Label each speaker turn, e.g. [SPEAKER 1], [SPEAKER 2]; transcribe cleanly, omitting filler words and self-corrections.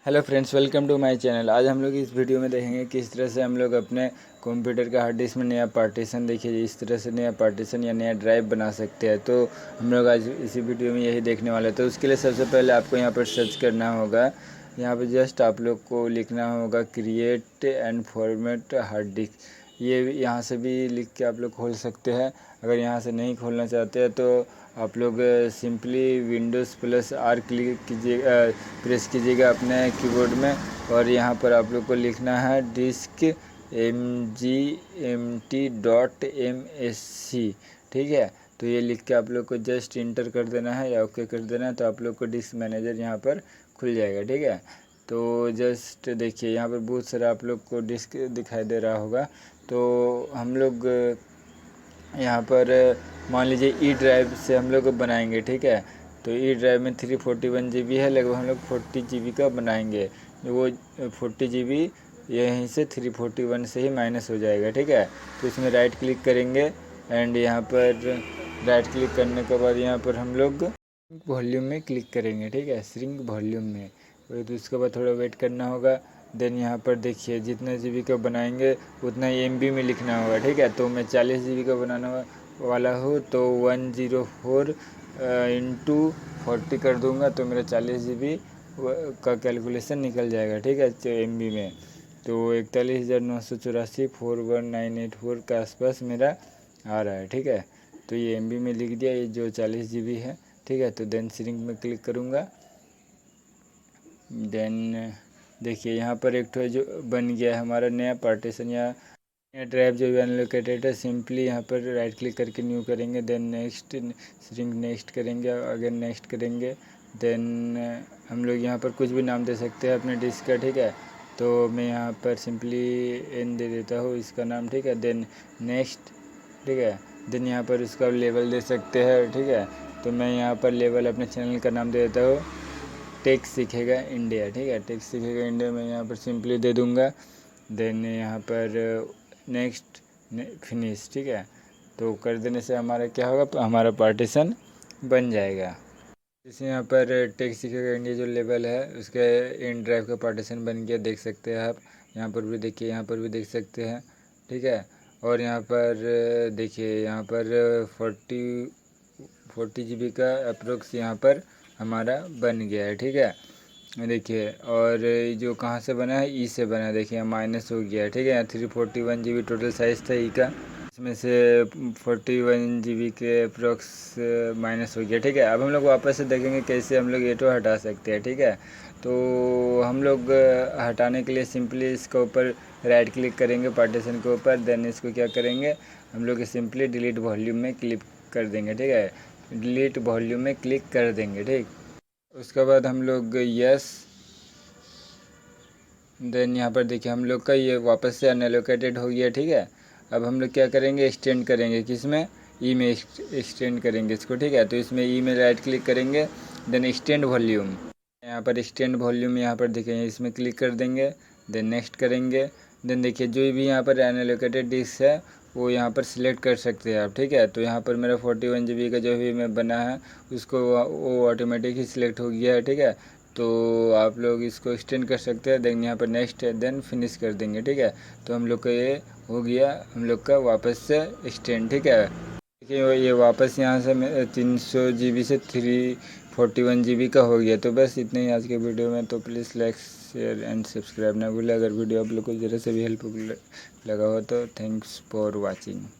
[SPEAKER 1] Hello friends, welcome to my channel. आज हम लोग इस वीडियो में देखेंगे किस तरह से हम लोग अपने कंप्यूटर का हार्ड डिस्क में नया पार्टीशन, देखिए इस तरह से नया पार्टीशन या नया ड्राइव बना सकते हैं। तो हम लोग आज इसी वीडियो में यही देखने वाले हैं। तो उसके लिए सबसे पहले आपको यहाँ पर सर्च करना होगा। यहाँ पर जस्ट आप लोग को लिखना होगा create and format hard disk. ये यहाँ से भी लिख के आप लोग खोल सकते हैं। अगर यहाँ से नहीं खोलना चाहते हैं तो आप लोग simply Windows plus R click कीजिएगा, प्रेस कीजिएगा अपने कीबोर्ड में, और यहाँ पर आप लोग को लिखना है डिस्क mgmt.msc। ठीक है, तो ये लिख के आप लोग को जस्ट इंटर कर देना है या ओके कर देना है। तो आप लोग को डिस्क मैनेजर यहाँ पर खुल जाएगा। ठीक है, तो जस्ट देखिए यहाँ पर बहुत सारा आप लोग को डिस्क दिखाई दे रहा होगा। तो हम लोग यहाँ पर मान लीजिए ई ड्राइव से हम लोग बनाएंगे। ठीक है, तो ई ड्राइव में 341 GB है, लगभग हम लोग 40 GB का बनाएंगे। वो 40 GB यहीं से 341 से ही माइनस हो जाएगा। ठीक है, तो इसमें राइट क्लिक करेंगे एंड यहाँ पर राइट क्लिक करने के बाद यहाँ पर हम लोग वॉल्यूम में क्लिक करेंगे। ठीक है, श्रिंक वॉल्यूम में, तो उसके बाद थोड़ा वेट करना होगा। देन यहाँ पर देखिए जितना GB का बनाएंगे उतना ही MB में लिखना होगा। ठीक है, तो मैं 40 GB का बनाने वाला हूँ तो 104 इंटू 40 कर दूंगा तो मेरा 40 GB का कैलकुलेशन निकल जाएगा। ठीक है, तो MB में तो 41,984 के आसपास मेरा आ रहा है। ठीक है, तो ये MB में लिख दिया, ये जो 40 GB है। ठीक है, तो देन श्रिंक में क्लिक करूँगा। देन देखिए यहाँ पर एक तो जो बन गया है हमारा नया पार्टीशन या नया ड्राइव जो अनलोकेटेड है। सिंपली यहाँ पर राइट क्लिक करके न्यू करेंगे, देन नेक्स्ट, श्रिंक नेक्स्ट करेंगे, अगेन नेक्स्ट करेंगे। देन हम लोग यहाँ पर कुछ भी नाम दे सकते हैं अपने डिस्क का। ठीक है, तो मैं यहाँ पर सिंपली एन दे देता हूँ इसका नाम। ठीक है, देन नेक्स्ट। ठीक है, देन यहाँ पर उसका लेवल दे सकते हैं। ठीक है, तो मैं यहाँ पर लेवल अपने चैनल का नाम दे देता हूँ टेक सीखेगा इंडिया। ठीक है, टेक सीखेगा इंडिया में यहाँ पर सिंपली दे दूँगा। देन यहाँ पर नेक्स्ट, फिनिश। ठीक है, तो कर देने से हमारा क्या होगा, हमारा पार्टीशन बन जाएगा। जैसे यहाँ पर टेक सीखेगा इंडिया जो लेवल है उसके इन ड्राइव का पार्टीशन बन गया, देख सकते हैं आप। यहाँ पर भी देखिए, यहाँ पर भी देख सकते हैं। ठीक है, और यहाँ पर देखिए यहाँ पर 40 GB का अप्रोक्स यहाँ पर हमारा बन गया है। ठीक है, देखिए, और जो कहाँ से बना है, ई से बना है। देखिए माइनस हो गया है। ठीक है, यहाँ 341 GB टोटल साइज़ था ई का, इसमें से 41 GB के अप्रोक्स माइनस हो गया। ठीक है, अब हम लोग वापस से देखेंगे कैसे हम लोग ये तो हटा सकते हैं। ठीक है, तो हम लोग हटाने के लिए सिंपली इसके ऊपर राइट क्लिक करेंगे पार्टीशन के ऊपर। देन इसको क्या करेंगे, हम लोग सिंपली डिलीट वॉल्यूम में क्लिक कर देंगे। ठीक है, डिलीट वॉल्यूम में क्लिक कर देंगे। ठीक, उसके बाद हम लोग यस। देन यहाँ पर देखिए हम लोग का ये वापस से अनएलोकेटेड हो गया। ठीक है, अब हम लोग क्या करेंगे, एक्सटेंड करेंगे, किस में, ई में एक्सटेंड करेंगे इसको। ठीक है, तो इसमें ई में राइट क्लिक करेंगे, देन एक्सटेंड वॉल्यूम, यहाँ पर एक्सटेंड वॉल्यूम यहाँ पर देखेंगे, इसमें क्लिक कर देंगे, देन नेक्स्ट करेंगे। देन देखिए जो भी यहाँ पर अनएलोकेटेड डिस्क है वो यहाँ पर सिलेक्ट कर सकते हैं आप। ठीक है, तो यहाँ पर मेरा 41 GB का जो भी मैं बना है उसको वो ऑटोमेटिक ही सिलेक्ट हो गया है। ठीक है, तो आप लोग इसको एक्सटेंड कर सकते हैं। देन यहाँ पर नेक्स्ट है, देन फिनिश कर देंगे। ठीक है, तो हम लोग का ये हो गया हम लोग का वापस से एक्सटेंड। ठीक है, देखिए ये वापस यहाँ से 300 GB से 341 GB का हो गया। तो बस इतने ही आज के वीडियो में। तो please like, share and subscribe ना भूलें। अगर वीडियो आप लोग को ज़रा से भी हेल्पफुल लगा हो तो थैंक्स फॉर वॉचिंग।